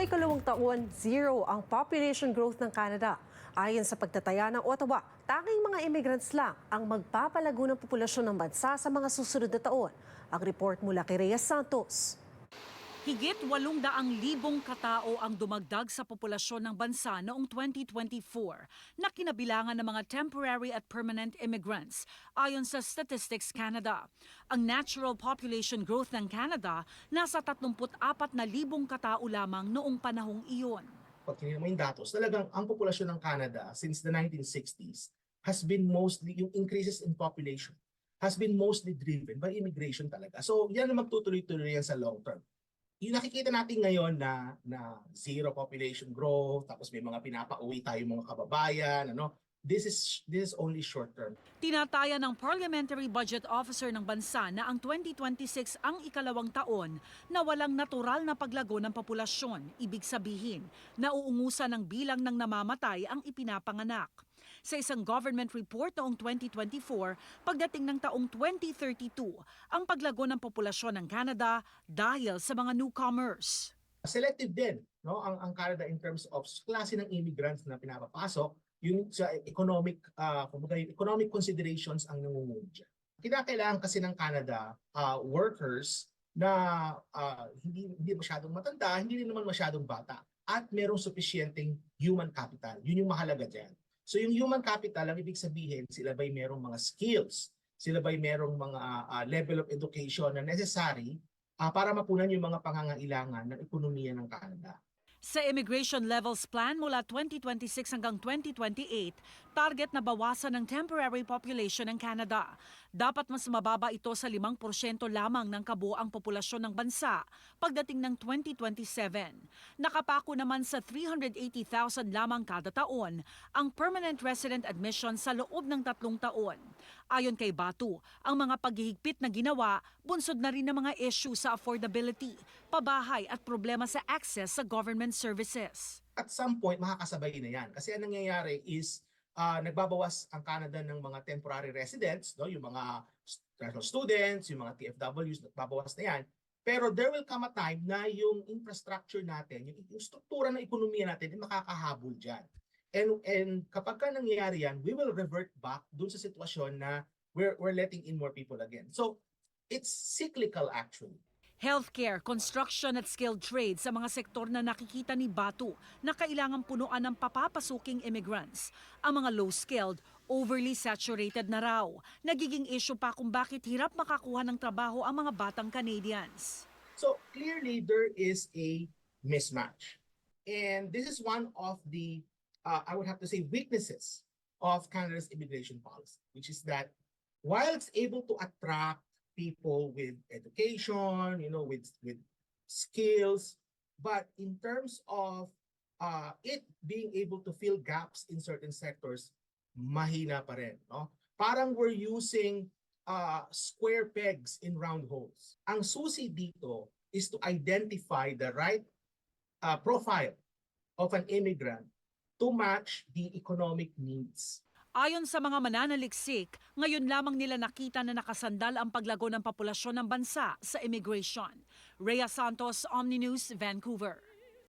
ikalawang taon, zero ang population growth ng Canada. Ayon sa pagtataya ng Ottawa, tanging mga immigrants lang ang magpapalago ng populasyon ng bansa sa mga susunod na taon. Ang report mula kay Rhea Santos. Higit 800,000 katao ang dumagdag sa populasyon ng bansa noong 2024 na kinabilangan ng mga temporary at permanent immigrants ayon sa Statistics Canada. Ang natural population growth ng Canada nasa 34,000 katao lamang noong panahong iyon. Pag tinignan mo yung datos, talagang ang populasyon ng Canada since the 1960s has been mostly, yung increases in population has been mostly driven by immigration talaga. So yan na magtutuloy-tuloy yan sa long term. Yung nakikita natin ngayon na zero population growth, tapos may mga pinapauwi tayo mga kababayan, this is only short term. Tinataya ng Parliamentary Budget Officer ng bansa na ang 2026 ang ikalawang taon na walang natural na paglago ng populasyon. Ibig sabihin, nauungusan ng bilang ng namamatay ang ipinapanganak. Sa isang government report noong 2024, pagdating ng taong 2032, ang paglago ng populasyon ng Canada dahil sa mga newcomers. Selective din, ang Canada in terms of klase ng immigrants na pinapapasok, yung sa economic economic considerations ang nangunguna dyan. Kinakailangan kasi ng Canada workers na hindi masyadong matanda, hindi rin naman masyadong bata, at merong sufficienteng human capital. Yun yung mahalaga dyan. So yung human capital, ang ibig sabihin, sila ba'y merong mga skills, sila ba'y merong mga level of education na necessary para mapunan yung mga pangangailangan ng ekonomiya ng Canada. Sa Immigration Levels Plan mula 2026 hanggang 2028, target na bawasan ng temporary population ng Canada. Dapat mas mababa ito sa 5% lamang ng kabuoang populasyon ng bansa pagdating ng 2027. Nakapako naman sa 380,000 lamang kada taon ang permanent resident admission sa loob ng 3 taon. Ayon kay Batu, ang mga paghihigpit na ginawa, bunsod na rin ng mga issue sa affordability, pabahay at problema sa access sa government services. At some point, makakasabay na yan. Kasi ang nangyayari is nagbabawas ang Canada ng mga temporary residents, yung mga students, yung mga TFWs, nagbabawas na yan. Pero there will come a time na yung infrastructure natin, yung struktura ng ekonomiya natin, ay makakahabol dyan. And kapag ka nangyayari yan, we will revert back dun sa sitwasyon na we're letting in more people again. So it's cyclical actually. Healthcare, construction at skilled trades sa mga sektor na nakikita ni Batu na kailangang punuan ng papapasuking immigrants. Ang mga low-skilled, overly saturated na raw. Nagiging issue pa kung bakit hirap makakuha ng trabaho ang mga batang Canadians. So clearly there is a mismatch. And this is one of the I would have to say weaknesses of Canada's immigration policy, which is that while it's able to attract people with education, with skills, but in terms of it being able to fill gaps in certain sectors, mahina pa rin, no? Parang we're using square pegs in round holes. Ang susi dito is to identify the right profile of an immigrant to match the economic needs. Ayon sa mga mananaliksik, ngayon lamang nila nakita na nakasandal ang paglago ng populasyon ng bansa sa immigration. Rhea Santos, Omni News, Vancouver.